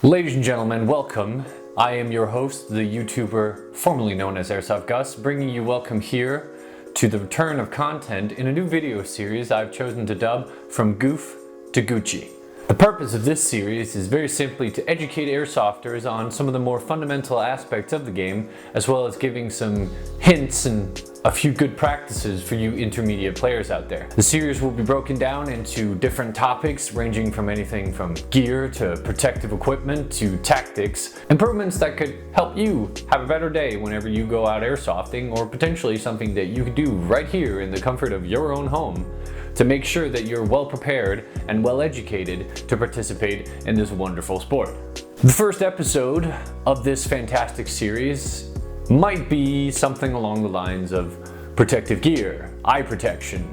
Ladies and gentlemen, welcome. I am your host, the YouTuber formerly known as Airsoft Gus, bringing you welcome here to the return of content in a new video series I've chosen to dub From Goof to Gucci. The purpose of this series is very simply to educate airsofters on some of the more fundamental aspects of the game, as well as giving some hints and a few good practices for you intermediate players out there. The series will be broken down into different topics ranging from anything from gear to protective equipment to tactics, improvements that could help you have a better day whenever you go out airsofting, or potentially something that you could do right here in the comfort of your own home to make sure that you're well prepared and well educated to participate in this wonderful sport. The first episode of this fantastic series might be something along the lines of protective gear, eye protection,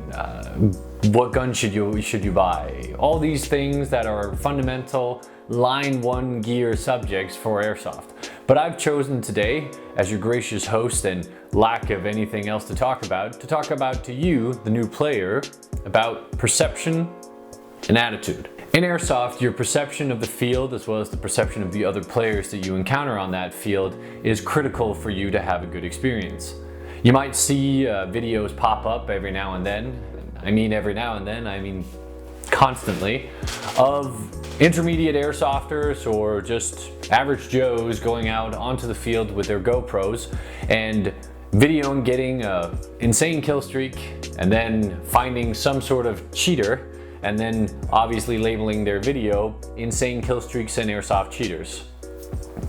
what gun should you buy, all these things that are fundamental line one gear subjects for airsoft. But I've chosen today, as your gracious host and lack of anything else to talk about to you, the new player, about perception and attitude. In Airsoft, your perception of the field, as well as the perception of the other players that you encounter on that field, is critical for you to have a good experience. You might see videos pop up every now and then, I mean constantly, of intermediate airsofters or just average Joes going out onto the field with their GoPros and videoing getting an insane kill streak and then finding some sort of cheater and then obviously labeling their video insane kill streaks and airsoft cheaters.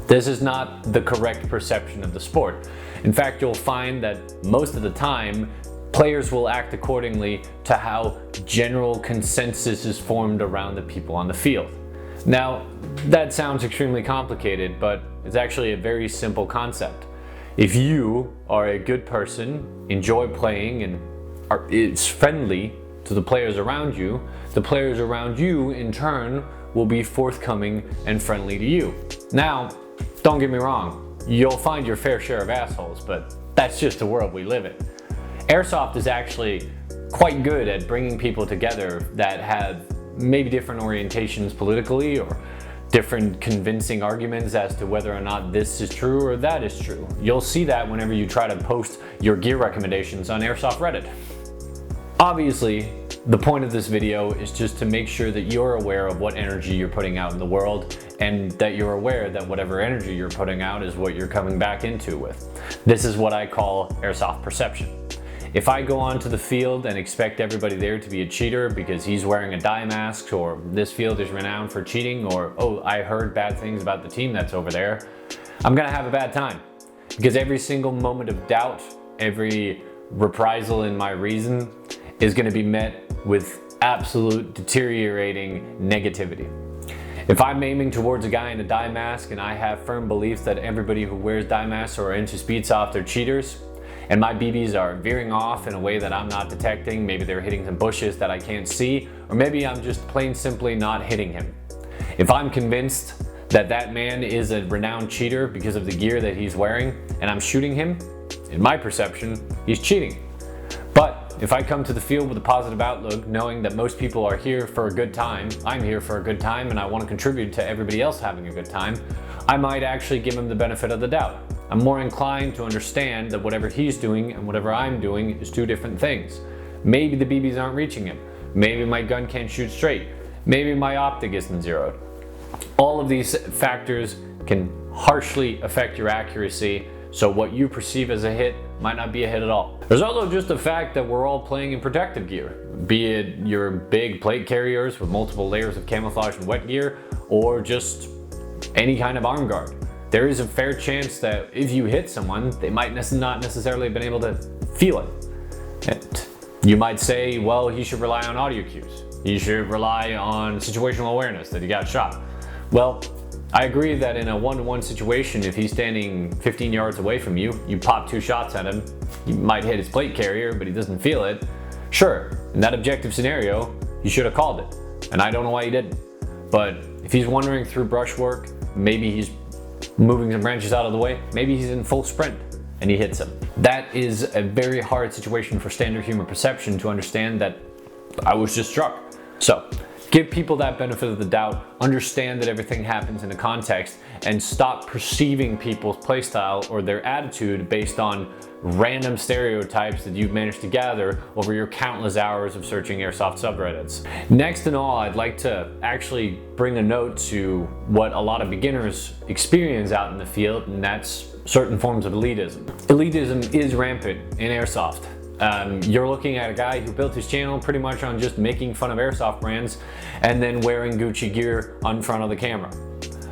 This is not the correct perception of the sport. In fact, you'll find that most of the time players will act accordingly to how general consensus is formed around the people on the field. Now, that sounds extremely complicated, but it's actually a very simple concept. If you are a good person, enjoy playing, and is friendly to the players around you in turn will be forthcoming and friendly to you. Now, don't get me wrong, you'll find your fair share of assholes, but that's just the world we live in. Airsoft is actually quite good at bringing people together that have maybe different orientations politically or different convincing arguments as to whether or not this is true or that is true. You'll see that whenever you try to post your gear recommendations on Airsoft Reddit. Obviously, the point of this video is just to make sure that you're aware of what energy you're putting out in the world, and that you're aware that whatever energy you're putting out is what you're coming back into with. This is what I call airsoft perception. If I go onto the field and expect everybody there to be a cheater because he's wearing a dye mask, or this field is renowned for cheating, or oh, I heard bad things about the team that's over there, I'm gonna have a bad time. Because every single moment of doubt, every reprisal in my reason is gonna be met with absolute deteriorating negativity. If I'm aiming towards a guy in a dye mask and I have firm beliefs that everybody who wears dye masks or into Speedsoft are cheaters, and my BBs are veering off in a way that I'm not detecting, maybe they're hitting some bushes that I can't see, or maybe I'm just plain simply not hitting him. If I'm convinced that that man is a renowned cheater because of the gear that he's wearing, and I'm shooting him, in my perception, he's cheating. But if I come to the field with a positive outlook, knowing that most people are here for a good time, I'm here for a good time, and I want to contribute to everybody else having a good time, I might actually give him the benefit of the doubt. I'm more inclined to understand that whatever he's doing and whatever I'm doing is two different things. Maybe the BBs aren't reaching him. Maybe my gun can't shoot straight. Maybe my optic isn't zeroed. All of these factors can harshly affect your accuracy, so what you perceive as a hit might not be a hit at all. There's also just the fact that we're all playing in protective gear, be it your big plate carriers with multiple layers of camouflage and wet gear, or just any kind of arm guard. There is a fair chance that if you hit someone, they might not necessarily have been able to feel it. And you might say, well, he should rely on audio cues. He should rely on situational awareness that he got shot. Well, I agree that in a one-to-one situation, if he's standing 15 yards away from you, you pop 2 shots at him, you might hit his plate carrier, but he doesn't feel it. Sure, in that objective scenario, you should have called it. And I don't know why you didn't. But if he's wandering through brushwork, maybe he's moving some branches out of the way, maybe he's in full sprint and he hits him. That is a very hard situation for standard human perception to understand that I was just struck. So Give people that benefit of the doubt, understand that everything happens in a context, and stop perceiving people's playstyle or their attitude based on random stereotypes that you've managed to gather over your countless hours of searching Airsoft subreddits. Next in all, I'd like to actually bring a note to what a lot of beginners experience out in the field, and that's certain forms of elitism. Elitism is rampant in Airsoft. You're looking at a guy who built his channel pretty much on just making fun of Airsoft brands and then wearing Gucci gear on front of the camera.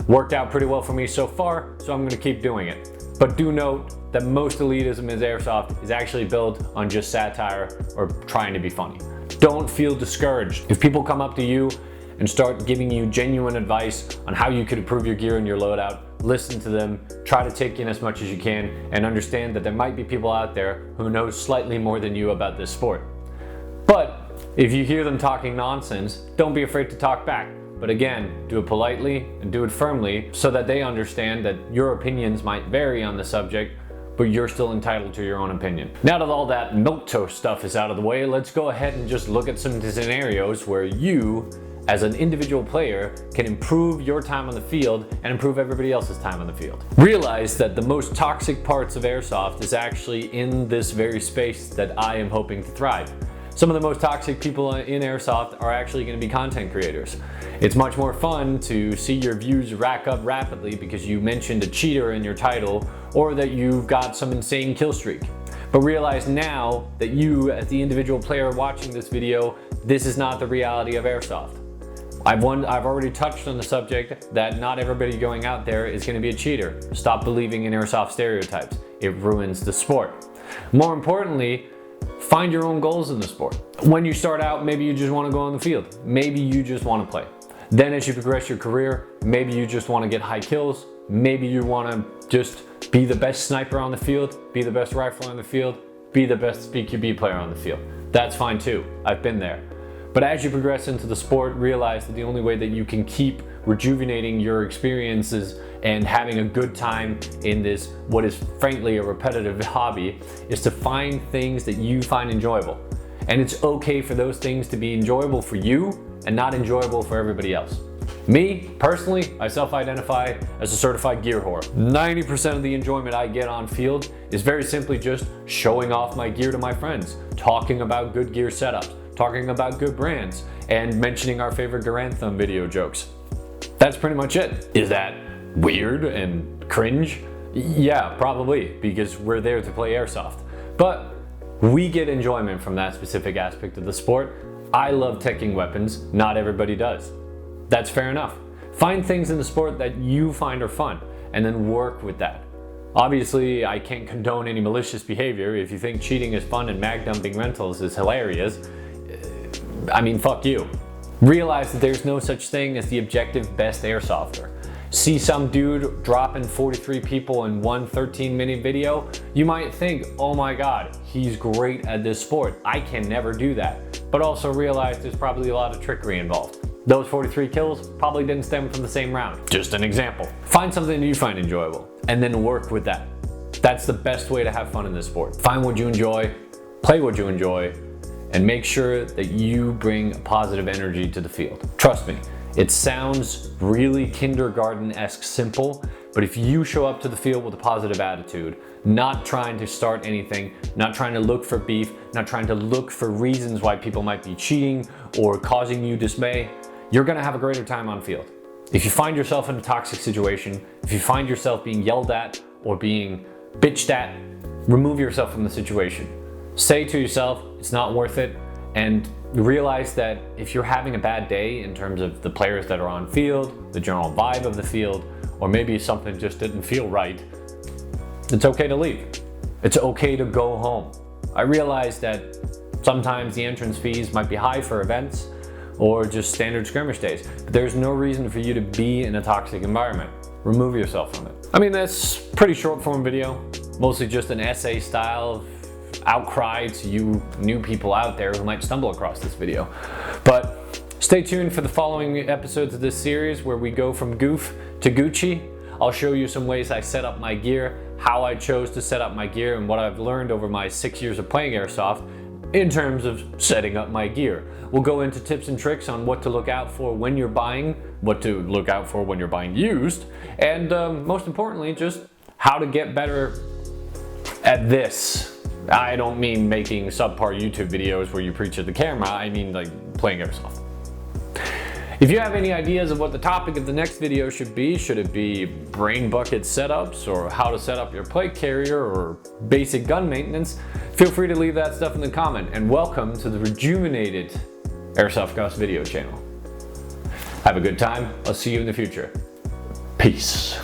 Worked out pretty well for me so far, so I'm gonna keep doing it. But do note that most elitism in Airsoft is actually built on just satire or trying to be funny. Don't feel discouraged. If people come up to you and start giving you genuine advice on how you could improve your gear and your loadout, listen to them, try to take in as much as you can, and understand that there might be people out there who know slightly more than you about this sport. But if you hear them talking nonsense, don't be afraid to talk back. But again, do it politely and do it firmly so that they understand that your opinions might vary on the subject, but you're still entitled to your own opinion. Now that all that milquetoast stuff is out of the way, let's go ahead and just look at some scenarios where you, as an individual player, can improve your time on the field and improve everybody else's time on the field. Realize that the most toxic parts of Airsoft is actually in this very space that I am hoping to thrive. Some of the most toxic people in Airsoft are actually going to be content creators. It's much more fun to see your views rack up rapidly because you mentioned a cheater in your title or that you've got some insane kill streak. But realize now that you, as the individual player watching this video, this is not the reality of Airsoft. I've already touched on the subject that not everybody going out there is going to be a cheater. Stop believing in Airsoft stereotypes. It ruins the sport. More importantly, find your own goals in the sport. When you start out, maybe you just want to go on the field. Maybe you just want to play. Then as you progress your career, maybe you just want to get high kills. Maybe you want to just be the best sniper on the field, be the best rifler on the field, be the best BQB player on the field. That's fine too. I've been there. But as you progress into the sport, realize that the only way that you can keep rejuvenating your experiences and having a good time in this, what is frankly a repetitive hobby, is to find things that you find enjoyable. And it's okay for those things to be enjoyable for you and not enjoyable for everybody else. Me, personally, I self-identify as a certified gear whore. 90% of the enjoyment I get on field is very simply just showing off my gear to my friends, talking about good gear setups, talking about good brands, and mentioning our favorite Garand Thumb video jokes. That's pretty much it. Is that weird and cringe? Yeah, probably, because we're there to play Airsoft. But we get enjoyment from that specific aspect of the sport. I love teching weapons, not everybody does. That's fair enough. Find things in the sport that you find are fun, and then work with that. Obviously, I can't condone any malicious behavior. If you think cheating is fun and mag dumping rentals is hilarious, I mean, fuck you. Realize that there's no such thing as the objective best airsofter. See some dude dropping 43 people in one 13-minute video, you might think, oh my god, he's great at this sport. I can never do that. But also realize there's probably a lot of trickery involved. Those 43 kills probably didn't stem from the same round. Just an example. Find something that you find enjoyable and then work with that. That's the best way to have fun in this sport. Find what you enjoy, play what you enjoy, and make sure that you bring positive energy to the field. Trust me, it sounds really kindergarten-esque simple, but if you show up to the field with a positive attitude, not trying to start anything, not trying to look for beef, not trying to look for reasons why people might be cheating or causing you dismay, you're gonna have a greater time on field. If you find yourself in a toxic situation, if you find yourself being yelled at or being bitched at, remove yourself from the situation. Say to yourself, it's not worth it, and realize that if you're having a bad day in terms of the players that are on field, the general vibe of the field, or maybe something just didn't feel right, it's okay to leave. It's okay to go home. I realize that sometimes the entrance fees might be high for events or just standard skirmish days, but there's no reason for you to be in a toxic environment. Remove yourself from it. I mean, that's pretty short form video, mostly just an essay style outcry to you new people out there who might stumble across this video. But stay tuned for the following episodes of this series where we go from Goof to Gucci. I'll show you some ways I set up my gear, how I chose to set up my gear, and what I've learned over my 6 years of playing Airsoft. in terms of setting up my gear. We'll go into tips and tricks on what to look out for when you're buying, what to look out for when you're buying used, and most importantly, just how to get better at this. I don't mean making subpar YouTube videos where you preach at the camera, I mean like playing Airsoft. If you have any ideas of what the topic of the next video should it be brain bucket setups, or how to set up your plate carrier, or basic gun maintenance, feel free to leave that stuff in the comment, and welcome to the rejuvenated Airsoft Gus video channel. Have a good time, I'll see you in the future. Peace.